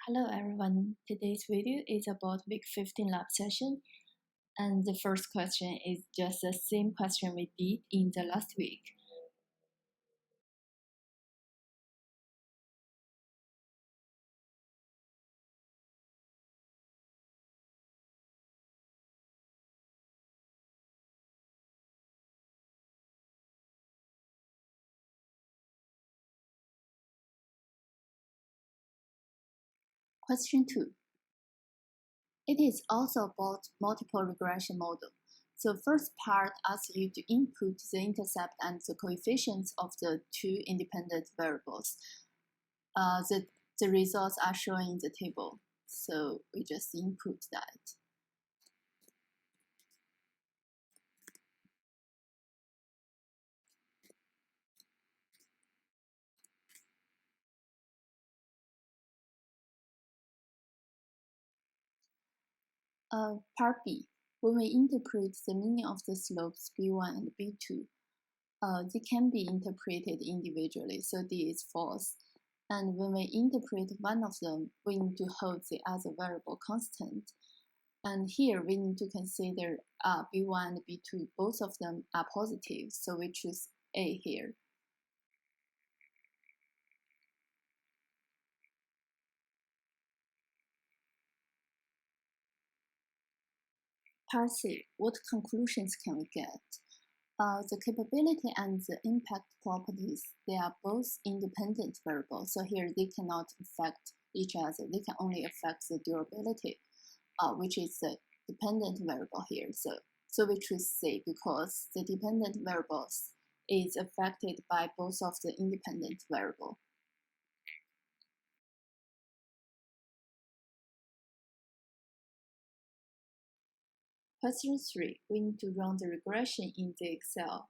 Hello everyone, today's video is about week 15 lab session, and the first question is just the same question we did in the last week. Question 2. It is also about multiple regression model. So first part asks you to input the intercept and the coefficients of the two independent variables. The results are shown in the table, so we just input that. Part B. When we interpret the meaning of the slopes B1 and B2, they can be interpreted individually, so D is false. And when we interpret one of them, we need to hold the other variable constant. And here we need to consider B1 and B2, both of them are positive, so we choose A here. Part C, what conclusions can we get? The capability and the impact properties, they are both independent variables. So here they cannot affect each other. They can only affect the durability, which is the dependent variable here. So we choose C because the dependent variables is affected by both of the independent variable. Question 3, we need to run the regression in the Excel.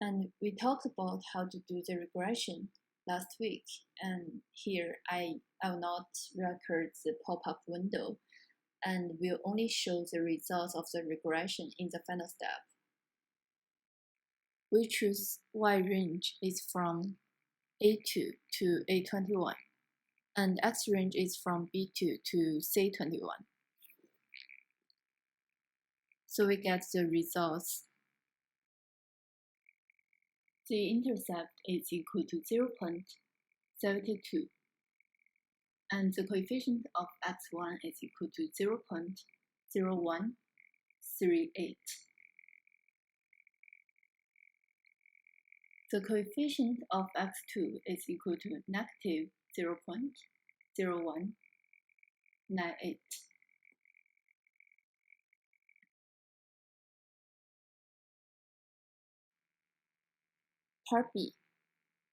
And we talked about how to do the regression last week. And here I will not record the pop-up window and will only show the results of the regression in the final step. We choose Y range is from A2 to A21 and X range is from B2 to C21. So we get the results. The intercept is equal to 0.72 and the coefficient of x1 is equal to 0.0138. The coefficient of x2 is equal to negative 0.0198. Part B.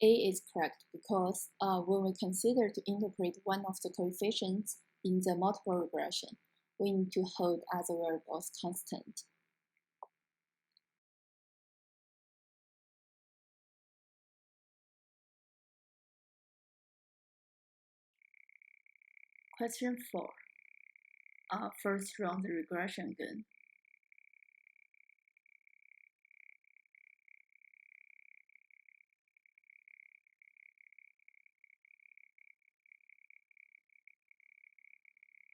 A is correct because when we consider to interpret one of the coefficients in the multiple regression, we need to hold other variables constant. Question 4. First run the regression again.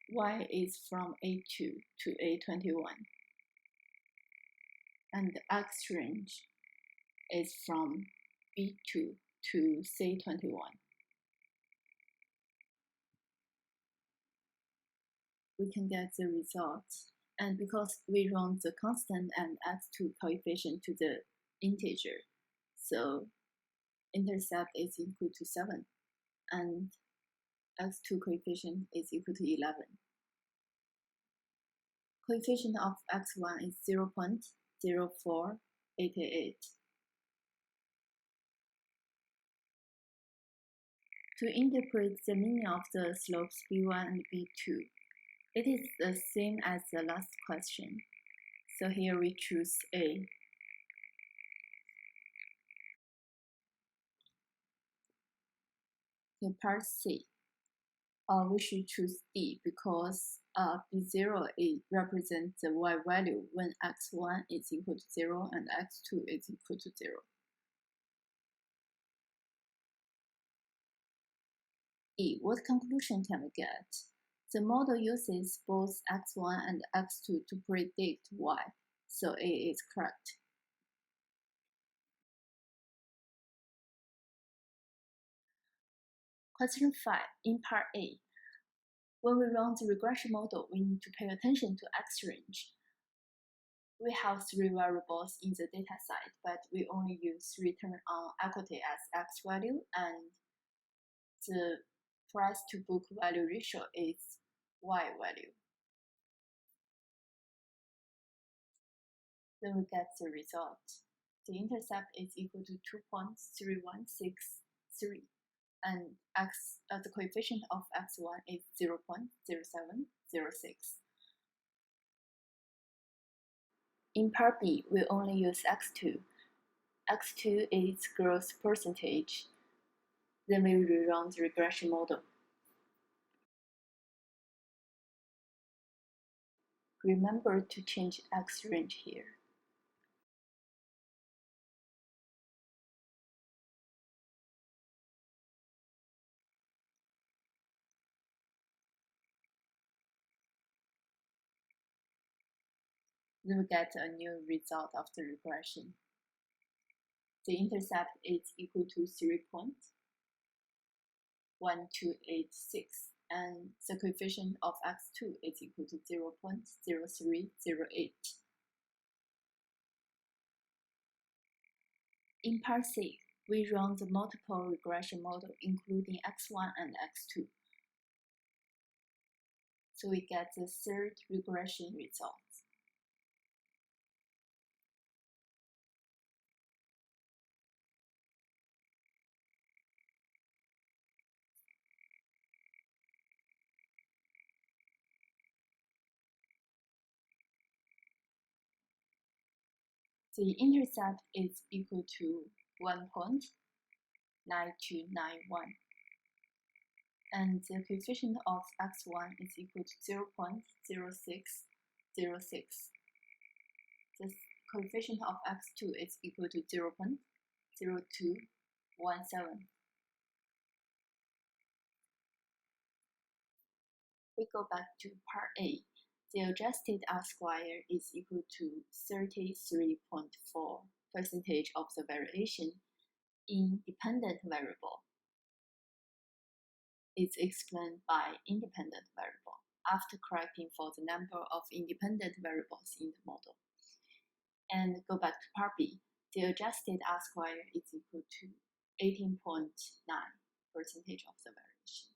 Y is from A2 to A21, and the X range is from B2 to C21. We can get the results, and because we run the constant and X2 coefficient to the integer, so intercept is equal to 7, and X2 coefficient is equal to 11. Coefficient of x1 is 0.0488. To interpret the meaning of the slopes B1 and B2, it is the same as the last question. So here we choose A. In part C, we should choose D because B0 represents the Y value when x1 is equal to 0 and x2 is equal to 0. E. What conclusion can we get? The model uses both x1 and x2 to predict y, so A is correct. Question 5, in part A. When we run the regression model, we need to pay attention to X range. We have 3 variables in the data set, but we only use return on equity as X value, and the price to book value ratio is Y value. Then we get the result. The intercept is equal to 2.3163, and the coefficient of x1 is 0.0706. In part B, we only use x2. x2 is growth percentage. Then we rerun the regression model. Remember to change X range here. Then we get a new result of the regression. The intercept is equal to 3.1286, and the coefficient of x2 is equal to 0.0308. In part C, we run the multiple regression model including x1 and x2. So we get the third regression result. The intercept is equal to 1.9291, and the coefficient of x1 is equal to 0.0606. The coefficient of x2 is equal to 0.0217. We go back to part A. The adjusted R-square is equal to 33.4% of the variation in dependent variable. It's explained by independent variable after correcting for the number of independent variables in the model. And go back to part B. The adjusted R-square is equal to 18.9% of the variation.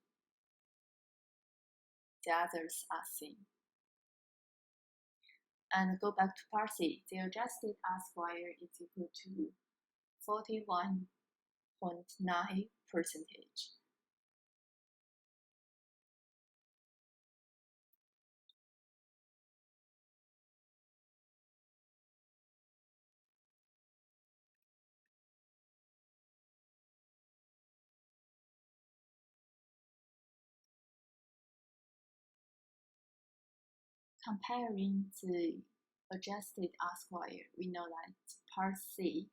The others are same. And go back to part C. The adjusted R-square is equal to 41.9%. Comparing the adjusted R-square, we know that part C,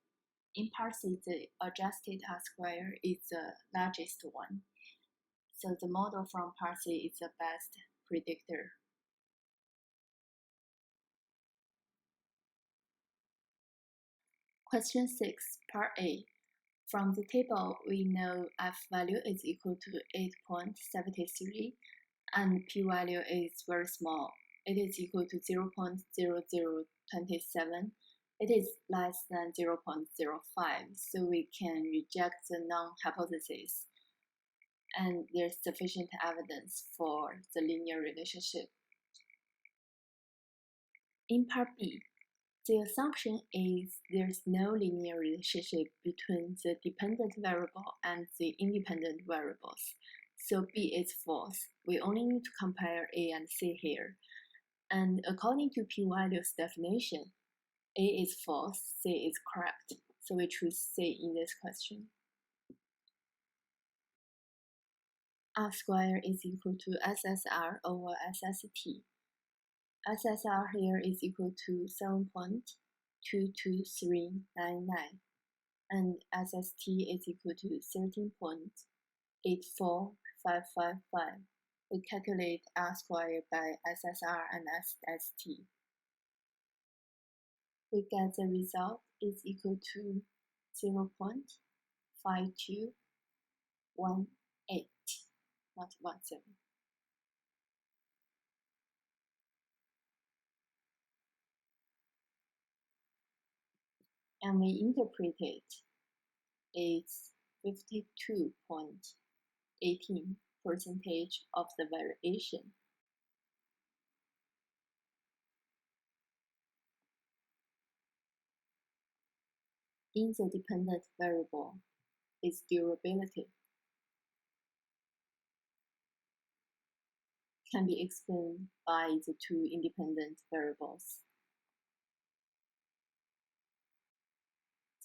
in part C, the adjusted R-square is the largest one. So the model from part C is the best predictor. Question 6, part A. From the table, we know F value is equal to 8.73 and P value is very small. It is equal to 0.0027. It is less than 0.05, so we can reject the null hypothesis. And there's sufficient evidence for the linear relationship. In part B, the assumption is there's no linear relationship between the dependent variable and the independent variables. So B is false. We only need to compare A and C here. And according to p-value's definition, A is false, C is correct. So we choose C in this question. R-square is equal to SSR over SST. SSR here is equal to 7.22399, and SST is equal to 13.8456. 555. We calculate R squared by SSR and SST. We get the result is equal to 0.5218, not 17. And we interpret it's 52.18% of the variation. In the dependent variable is durability. Can be explained by the two independent variables.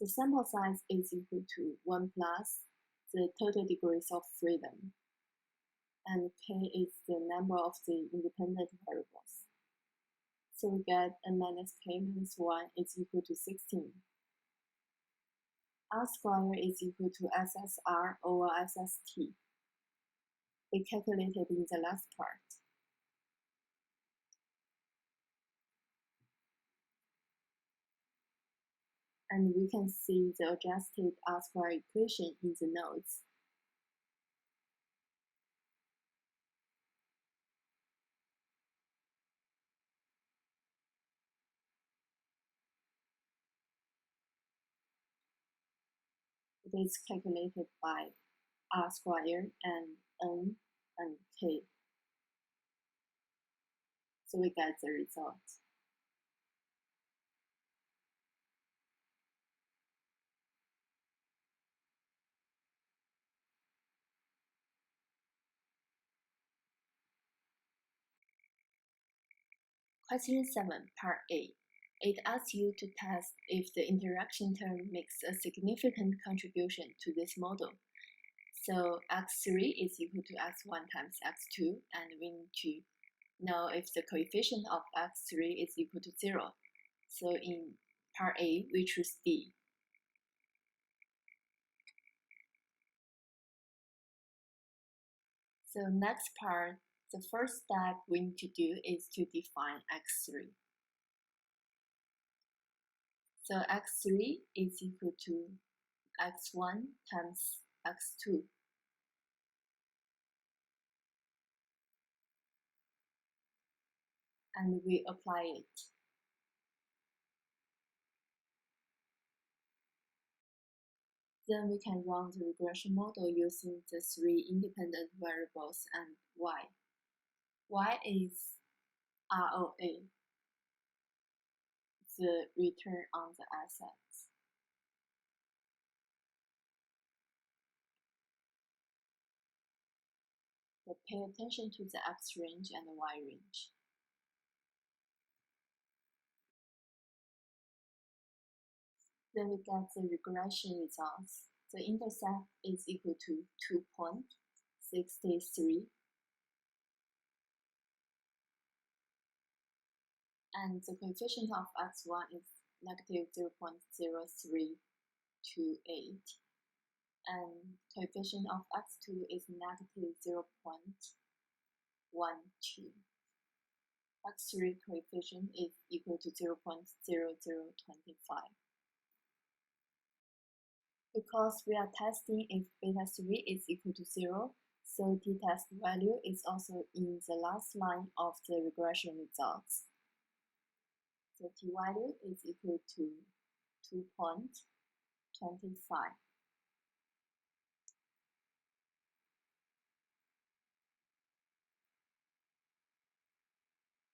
The sample size is equal to 1 plus the total degrees of freedom, and k is the number of the independent variables. So we get n minus k minus 1 is equal to 16. R squared is equal to SSR over SST. We calculated in the last part. And we can see the adjusted R squared equation in the notes. It is calculated by R squared and N and K. So we get the result. Question 7, Part A. It asks you to test if the interaction term makes a significant contribution to this model. So x3 is equal to x1 times x2, and we need to know if the coefficient of x3 is equal to 0. So in Part A, we choose D. So next part, the first step we need to do is to define x3. So x3 is equal to x1 times x2. And we apply it. Then we can run the regression model using the three independent variables and y. Y is ROA, the return on the assets. But pay attention to the x range and the y range. Then we get the regression results. The intercept is equal to 2.63, and the coefficient of x1 is negative 0.0328, and coefficient of x2 is negative 0.12. X3 coefficient is equal to 0.0025. Because we are testing if beta 3 is equal to 0, so t-test value is also in the last line of the regression results. So t value is equal to 2.25.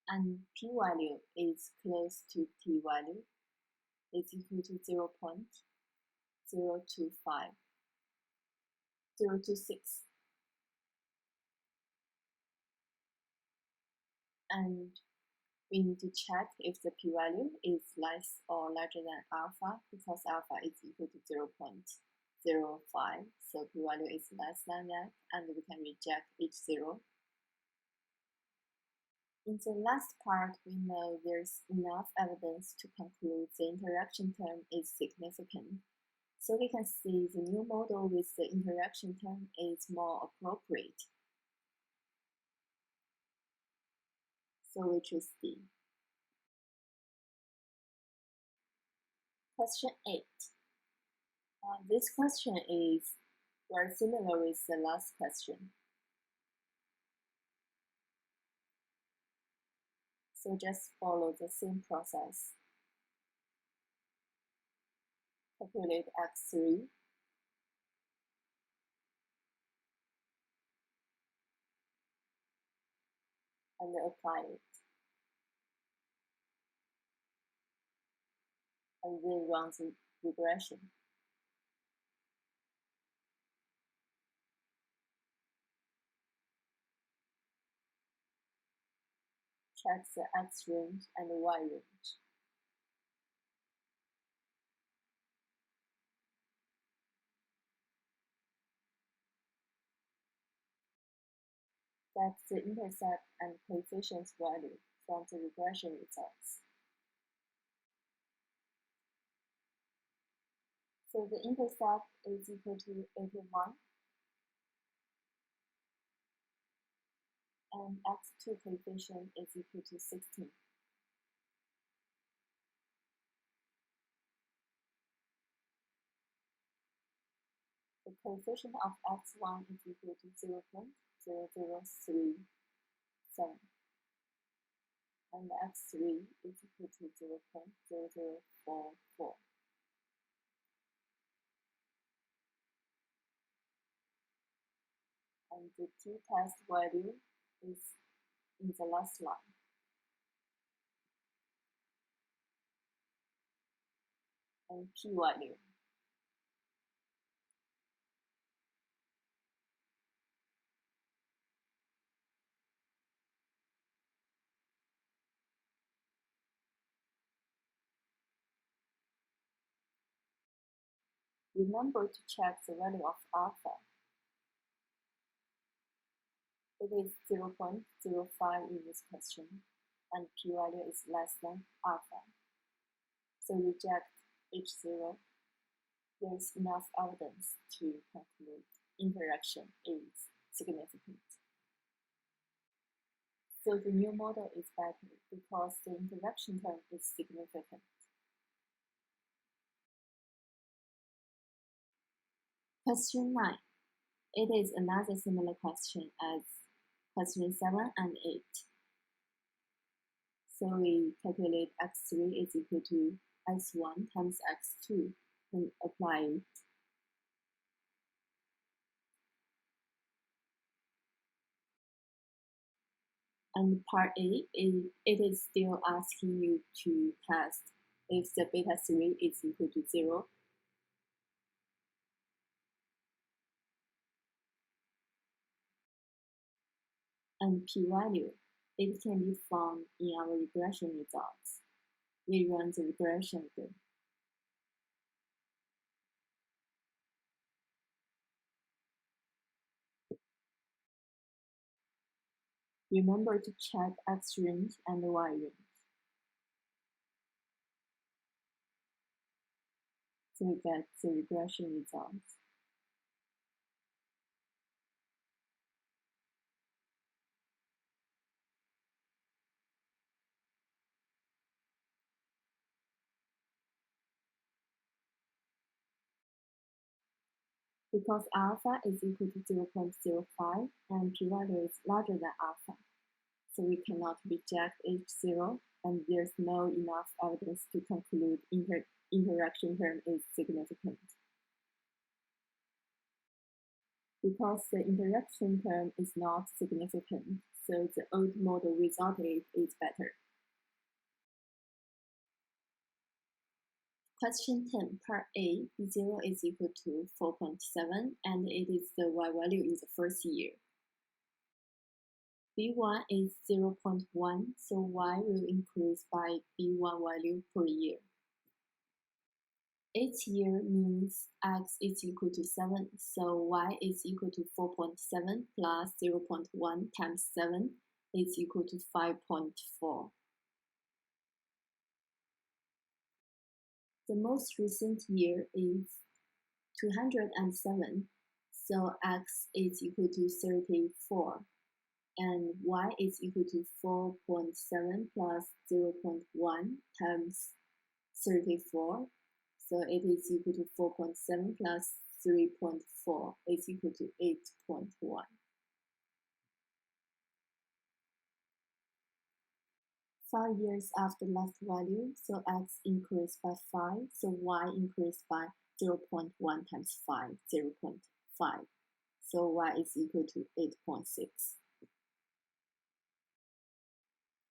And p value is close to t value. It's equal to 0.025, 0.26. And we need to check if the p-value is less or larger than alpha, because alpha is equal to 0.05, so p-value is less than that, and we can reject each zero. In the last part, we know there's enough evidence to conclude the interaction term is significant. So we can see the new model with the interaction term is more appropriate. So we choose D. Question 8. This question is very similar with the last question. So just follow the same process. Calculate x3 and apply it. And then run the regression. Check the x range and y range. Get the intercept and coefficient value from the regression results. So the intercept is equal to 81 and x2 coefficient is equal to 16. The coefficient of x1 is equal to 0.0037 and x3 is equal to 0.0044. And the t-test value is in the last line. And p-value. Remember to check the value of alpha. It is 0.05 in this question, and p-value is less than alpha. So reject H0. There is enough evidence to conclude interaction is significant. So the new model is better because the interaction term is significant. Question 9. It is another similar question as question 7 and 8. So we calculate x3 is equal to x1 times x2 and apply it. And part A, it is still asking you to test if the beta 3 is equal to 0. And p-value, it can be found in our regression results. We run the regression again. Remember to check x range and y range. So we get the regression results. Because alpha is equal to 0.05 and p-value is larger than alpha. So we cannot reject H0 and there's no enough evidence to conclude interaction term is significant. Because the interaction term is not significant, so the old model without it is better. Question 10, part A, B0 is equal to 4.7 and it is the y value in the first year. B1 is 0.1, so y will increase by B1 value per year. Each year means x is equal to 7, so y is equal to 4.7 plus 0.1 times 7 is equal to 5.4. The most recent year is 207. So x is equal to 34 and y is equal to 4.7 plus 0.1 times 34. So it is equal to 4.7 plus 3.4 is equal to 8.1. 5 years after last value, so x increased by 5, so y increased by 0.1 times 5, 0.5. So y is equal to 8.6.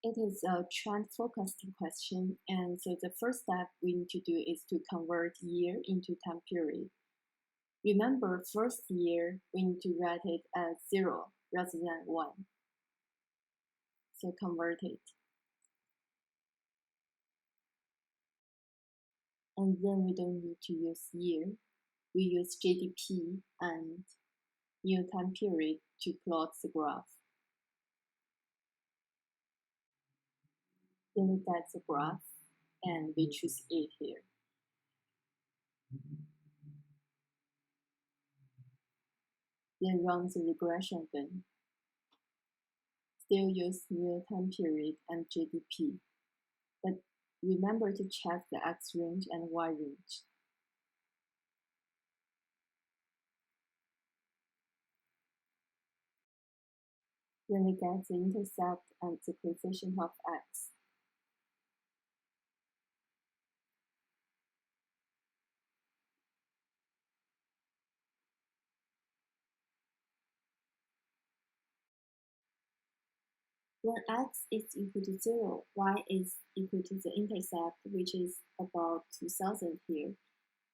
It is a trend-focused question, and so the first step we need to do is to convert year into time period. Remember, first year, we need to write it as 0 rather than 1. So convert it. And then we don't need to use year. We use GDP and new time period to plot the graph. Then we get the graph and we choose A here. Then run the regression again. Still use new time period and GDP. But remember to check the X range and Y range. Then we get the intercept and the coefficient of X. When X is equal to 0, Y is equal to the intercept, which is about 2000 here.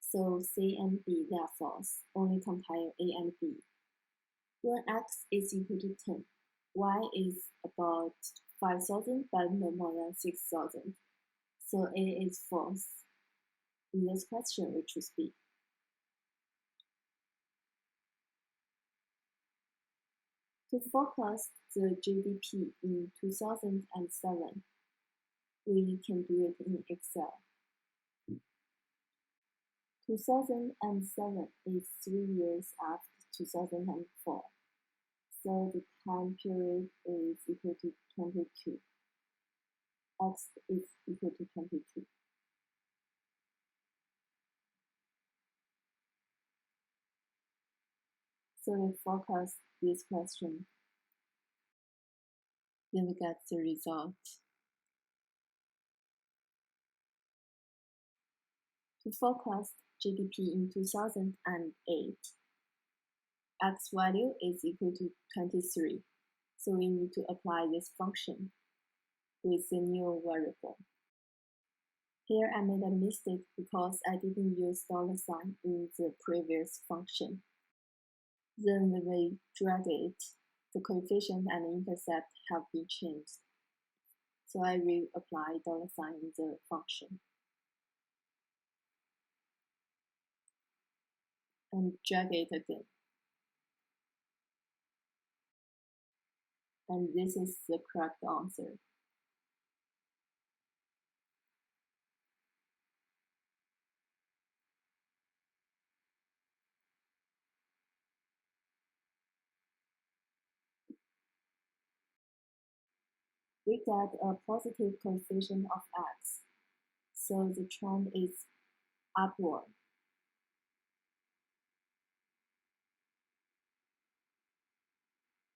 So C and B, they are false. Only compare A and B. When X is equal to 10, Y is about 5000 but no more than 6000. So A is false. In this question, we choose B. To forecast the GDP in 2007, we can do it in Excel. 2007 is 3 years after 2004. So the time period is equal to 22. X is equal to 22. So we forecast this question. Then we get the result. To forecast GDP in 2008, X value is equal to 23. So we need to apply this function with the new variable. Here I made a mistake because I didn't use $sign in the previous function. Then when we drag it, the coefficient and intercept have been changed. So I reapply $sign in the function. And drag it again. And this is the correct answer. We get a positive coefficient of X. So the trend is upward.